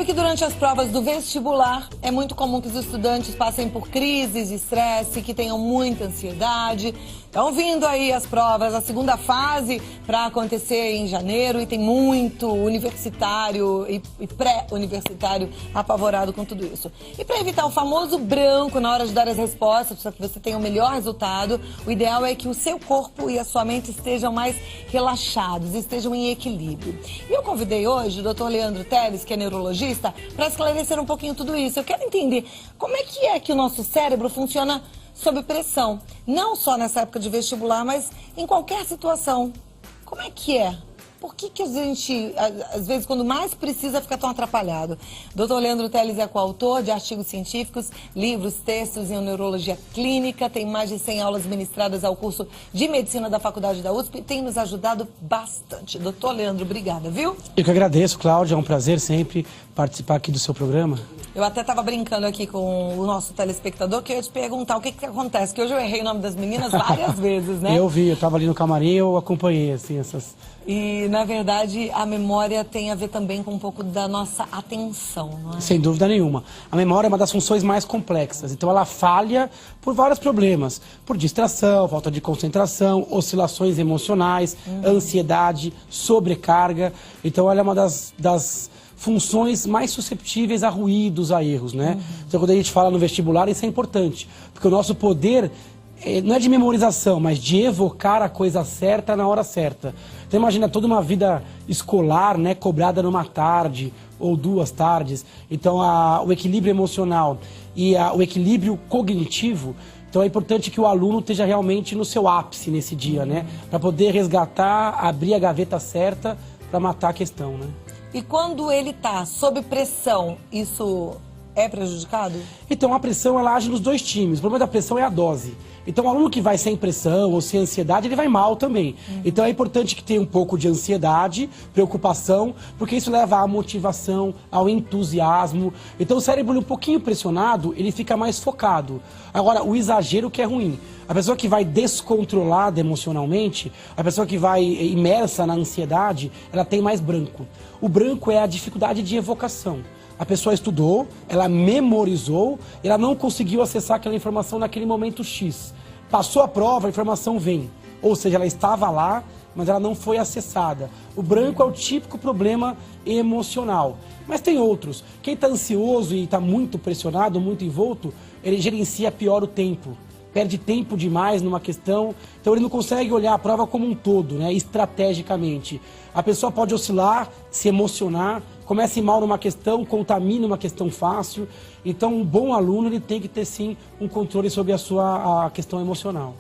que durante as provas do vestibular é muito comum que os estudantes passem por crises de estresse, que tenham muita ansiedade. Estão vindo aí as provas, a segunda fase para acontecer em janeiro e tem muito universitário e pré-universitário apavorado com tudo isso. E para evitar o famoso branco na hora de dar as respostas, para que você tenha o melhor resultado, o ideal é que o seu corpo e a sua mente estejam mais relaxados, estejam em equilíbrio. E eu convidei hoje o Dr. Leandro Teles, que é neurologista, para esclarecer um pouquinho tudo isso. Eu quero entender como é que o nosso cérebro funciona sob pressão, não só nessa época de vestibular, mas em qualquer situação. Como é que é? Por que a gente, às vezes, quando mais precisa, fica tão atrapalhado? Dr. Leandro Teles é coautor de artigos científicos, livros, textos em neurologia clínica, tem mais de 100 aulas ministradas ao curso de medicina da Faculdade da USP e tem nos ajudado bastante. Doutor Leandro, obrigada, viu? Eu que agradeço, Cláudia, é um prazer sempre participar aqui do seu programa. Eu até estava brincando aqui com o nosso telespectador, que eu ia te perguntar o que acontece, que hoje eu errei o nome das meninas várias vezes, né? Eu vi, eu estava ali no camarim, eu acompanhei, assim, essas... E, na verdade, a memória tem a ver também com um pouco da nossa atenção, não é? Sem dúvida nenhuma. A memória é uma das funções mais complexas, então ela falha por vários problemas, por distração, falta de concentração, oscilações emocionais, ansiedade, sobrecarga. Então ela é uma das funções mais susceptíveis a ruídos, a erros, né? Então quando a gente fala no vestibular, isso é importante, porque o nosso poder não é de memorização, mas de evocar a coisa certa na hora certa. Então imagina toda uma vida escolar, né, cobrada numa tarde ou 2 tardes. Então o equilíbrio emocional e o equilíbrio cognitivo. Então é importante que o aluno esteja realmente no seu ápice nesse dia, né? Para poder resgatar, abrir a gaveta certa para matar a questão, né? E quando ele está sob pressão, isso é prejudicado? Então a pressão ela age nos 2 times. O problema da pressão é a dose. Então o aluno que vai sem pressão ou sem ansiedade, ele vai mal também. Então é importante que tenha um pouco de ansiedade, preocupação, porque isso leva à motivação, ao entusiasmo. Então o cérebro um pouquinho pressionado, ele fica mais focado. Agora, o exagero que é ruim. A pessoa que vai descontrolada emocionalmente, a pessoa que vai imersa na ansiedade, ela tem mais branco. O branco é a dificuldade de evocação. A pessoa estudou, ela memorizou, ela não conseguiu acessar aquela informação naquele momento X. Passou a prova, a informação vem. Ou seja, ela estava lá, mas ela não foi acessada. O branco é o típico problema emocional. Mas tem outros. Quem está ansioso e está muito pressionado, muito envolto, ele gerencia pior o tempo. Perde tempo demais numa questão, então ele não consegue olhar a prova como um todo, né, estrategicamente. A pessoa pode oscilar, se emocionar, comece mal numa questão, contamina uma questão fácil. Então, um bom aluno ele tem que ter, sim, um controle sobre a questão emocional.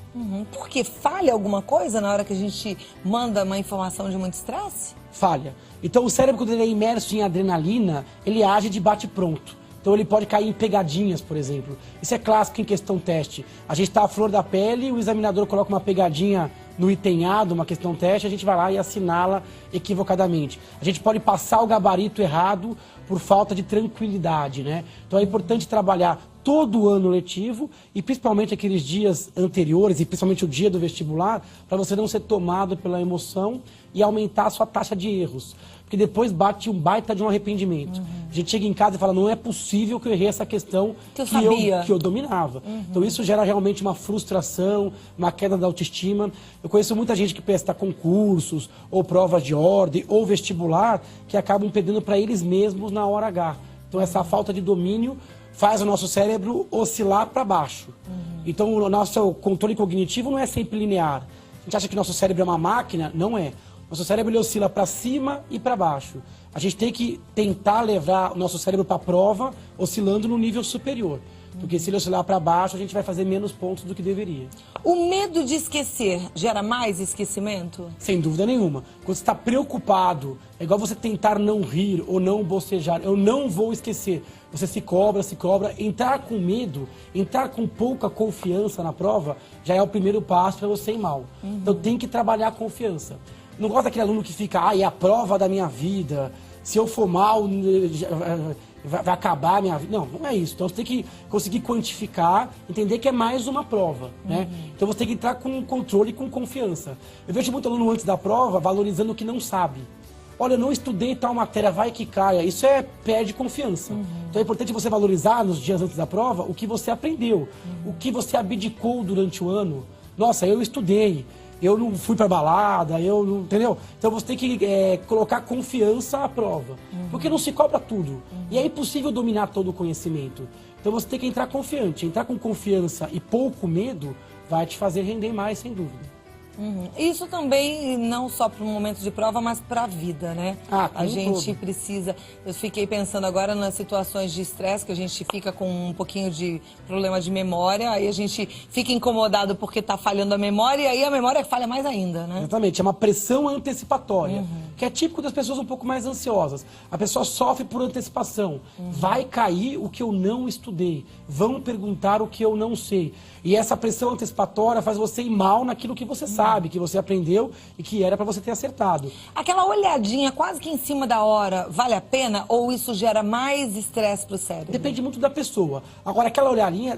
Porque falha alguma coisa na hora que a gente manda uma informação de muito estresse? Falha. Então, o cérebro, quando ele é imerso em adrenalina, ele age de bate-pronto. Então ele pode cair em pegadinhas, por exemplo. Isso é clássico em questão teste. A gente está à flor da pele, o examinador coloca uma pegadinha no item A de uma questão teste, a gente vai lá e assinala equivocadamente. A gente pode passar o gabarito errado por falta de tranquilidade, né? Então é importante trabalhar todo o ano letivo e principalmente aqueles dias anteriores e principalmente o dia do vestibular, para você não ser tomado pela emoção e aumentar a sua taxa de erros. Porque depois bate um baita de um arrependimento. A gente chega em casa e fala, não é possível que eu errei essa questão que eu dominava. Então isso gera realmente uma frustração, uma queda da autoestima. Eu conheço muita gente que presta concursos, ou provas de ordem, ou vestibular, que acabam perdendo para eles mesmos na hora H. Então essa falta de domínio faz o nosso cérebro oscilar para baixo. Então o nosso controle cognitivo não é sempre linear. A gente acha que nosso cérebro é uma máquina, não é. Nosso cérebro ele oscila para cima e para baixo. A gente tem que tentar levar o nosso cérebro para a prova oscilando no nível superior. Porque se ele oscilar para baixo, a gente vai fazer menos pontos do que deveria. O medo de esquecer gera mais esquecimento? Sem dúvida nenhuma. Quando você está preocupado, é igual você tentar não rir ou não bocejar. Eu não vou esquecer. Você se cobra. Entrar com medo, entrar com pouca confiança na prova, já é o primeiro passo para você ir mal. Então tem que trabalhar a confiança. Não gosto daquele aluno que fica, é a prova da minha vida, se eu for mal, vai acabar a minha vida. Não, não é isso. Então você tem que conseguir quantificar, entender que é mais uma prova, né? Então você tem que entrar com controle e com confiança. Eu vejo muito aluno antes da prova valorizando o que não sabe. olha, eu não estudei tal matéria, vai que caia. Isso perde confiança. Então é importante você valorizar nos dias antes da prova o que você aprendeu, o que você abdicou durante o ano. Nossa, eu estudei, eu não fui pra balada, eu não... Entendeu? Então você tem que colocar confiança à prova. Porque não se cobra tudo. E é impossível dominar todo o conhecimento. Então você tem que entrar confiante. Entrar com confiança e pouco medo vai te fazer render mais, sem dúvida. Isso também não só para o momento de prova, mas para a vida, né? A gente precisa... Eu fiquei pensando agora nas situações de estresse, que a gente fica com um pouquinho de problema de memória, aí a gente fica incomodado porque está falhando a memória, e aí a memória falha mais ainda, né? Exatamente, é uma pressão antecipatória, que é típico das pessoas um pouco mais ansiosas. A pessoa sofre por antecipação. Vai cair o que eu não estudei, vão perguntar o que eu não sei. E essa pressão antecipatória faz você ir mal naquilo que você sabe, que você aprendeu e que era para você ter acertado. Aquela olhadinha quase que em cima da hora, vale a pena ou isso gera mais estresse para o cérebro? Depende muito da pessoa. Agora, aquela olhadinha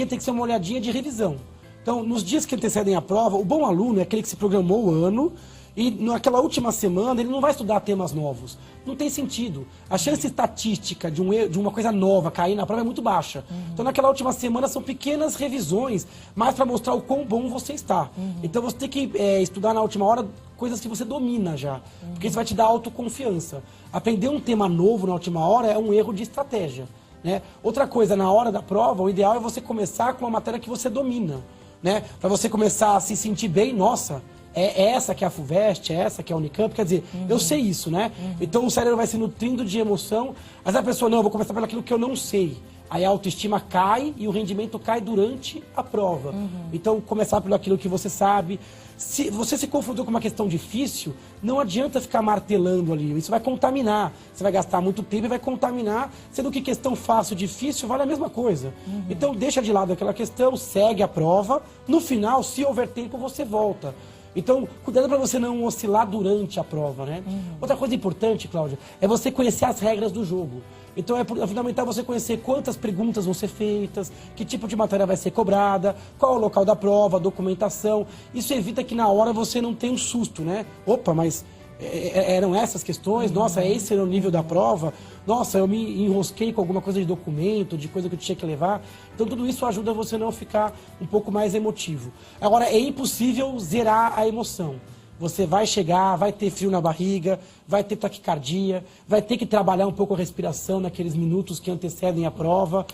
tem que ser uma olhadinha de revisão. Então, nos dias que antecedem a prova, o bom aluno é aquele que se programou o ano e naquela última semana ele não vai estudar temas novos. Não tem sentido. A chance estatística de uma coisa nova cair na prova é muito baixa. Então naquela última semana são pequenas revisões, mas para mostrar o quão bom você está. Então você tem que estudar na última hora coisas que você domina já, porque isso vai te dar autoconfiança. Aprender um tema novo na última hora é um erro de estratégia, né? Outra coisa, na hora da prova, o ideal é você começar com uma matéria que você domina, né? Para você começar a se sentir bem, nossa... É essa que é a FUVEST, é essa que é a Unicamp, quer dizer, eu sei isso, né? Então o cérebro vai se nutrindo de emoção, mas a pessoa, não, eu vou começar pelo aquilo que eu não sei. Aí a autoestima cai e o rendimento cai durante a prova. Então, começar pelo aquilo que você sabe. Se você se confrontou com uma questão difícil, não adianta ficar martelando ali. Isso vai contaminar. Você vai gastar muito tempo e vai contaminar, sendo que questão fácil, difícil, vale a mesma coisa. Então, deixa de lado aquela questão, segue a prova. No final, se houver tempo, você volta. Então, cuidado para você não oscilar durante a prova, né? Outra coisa importante, Cláudia, é você conhecer as regras do jogo. Então, é fundamental você conhecer quantas perguntas vão ser feitas, que tipo de matéria vai ser cobrada, qual é o local da prova, a documentação. Isso evita que na hora você não tenha um susto, né? Opa, mas eram essas questões? Nossa, esse era o nível da prova? Nossa, eu me enrosquei com alguma coisa de documento, de coisa que eu tinha que levar. Então tudo isso ajuda você a não ficar um pouco mais emotivo. Agora, é impossível zerar a emoção. Você vai chegar, vai ter frio na barriga, vai ter taquicardia, vai ter que trabalhar um pouco a respiração naqueles minutos que antecedem a prova.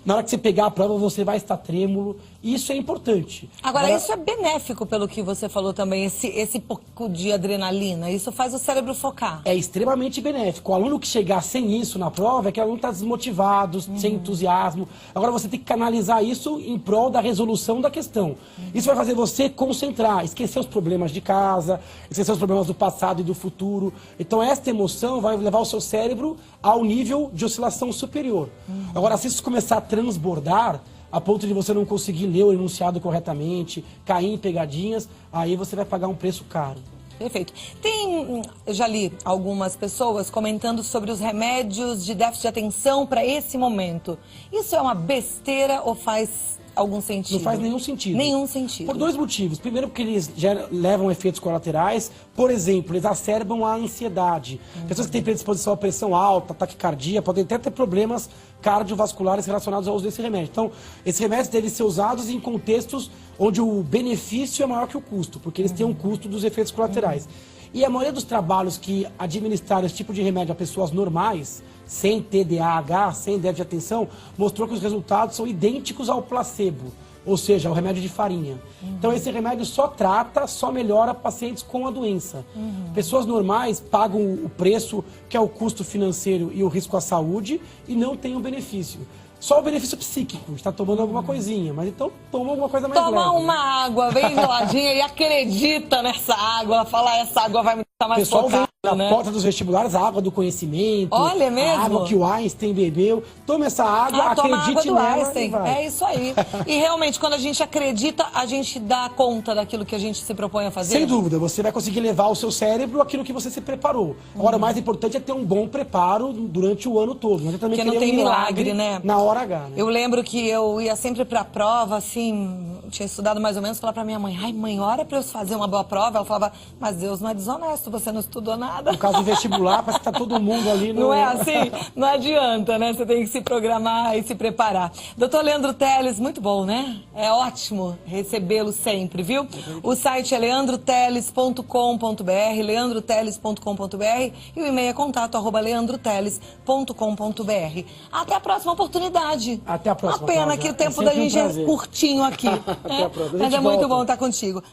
Na hora que você pegar a prova, você vai estar trêmulo. E isso é importante. Agora, isso é benéfico, pelo que você falou também, esse pouco de adrenalina. Isso faz o cérebro focar. É extremamente benéfico. O aluno que chegar sem isso na prova é que o aluno está desmotivado, sem entusiasmo. Agora, você tem que canalizar isso em prol da resolução da questão. Isso vai fazer você concentrar, esquecer os problemas de casa, esquecer os problemas do passado e do futuro. Então, esta emoção vai levar o seu cérebro ao nível de oscilação superior. Agora, se isso começar a transbordar, a ponto de você não conseguir ler o enunciado corretamente, cair em pegadinhas, aí você vai pagar um preço caro. Perfeito. Já li algumas pessoas comentando sobre os remédios de déficit de atenção para esse momento. Isso é uma besteira ou faz algum sentido? Não faz nenhum sentido. Nenhum sentido. Por dois motivos. Primeiro, porque eles levam efeitos colaterais. Por exemplo, eles exacerbam a ansiedade. Pessoas que têm predisposição à pressão alta, taquicardia, podem até ter problemas cardiovasculares relacionados ao uso desse remédio. Então, esses remédios devem ser usados em contextos onde o benefício é maior que o custo, porque eles têm um custo dos efeitos colaterais. E a maioria dos trabalhos que administraram esse tipo de remédio a pessoas normais, sem TDAH, sem déficit de atenção, mostrou que os resultados são idênticos ao placebo, ou seja, ao remédio de farinha. Então esse remédio só melhora pacientes com a doença. Pessoas normais pagam o preço, que é o custo financeiro e o risco à saúde, e não têm o benefício. Só o benefício psíquico, está tomando alguma coisinha, mas então toma alguma coisa mais leve. Toma uma água bem geladinha e acredita nessa água, fala, essa água vai me deixar mais focada, na né? porta dos vestibulares, a água do conhecimento. Olha, é mesmo? A água que o Einstein bebeu. Toma essa água, acredite nela Einstein. E vai. É isso aí. E realmente, quando a gente acredita, a gente dá conta daquilo que a gente se propõe a fazer? Sem dúvida, você vai conseguir levar ao seu cérebro aquilo que você se preparou. Agora, o mais importante é ter um bom preparo durante o ano todo. Mas também porque não tem milagre, né? Na hora H, né? Eu lembro que eu ia sempre pra prova, assim, tinha estudado mais ou menos, falava pra minha mãe, ai mãe, ora pra eu fazer uma boa prova. Ela falava, mas Deus não é desonesto, você não estudou nada. No caso do vestibular, parece que tá todo mundo ali no... Não é assim? Não adianta, né? Você tem que se programar e se preparar. Doutor Leandro Teles, muito bom, né? É ótimo recebê-lo sempre, viu? O site é leandroteles.com.br, leandroteles.com.br e o e-mail é contato@leandroteles.com.br. Até a próxima oportunidade. Até a próxima, Uma pena Cláudia. que o tempo É da sempre um gente é prazer. curtinho aqui. Até a próxima. A Mas gente é muito volta. bom estar contigo.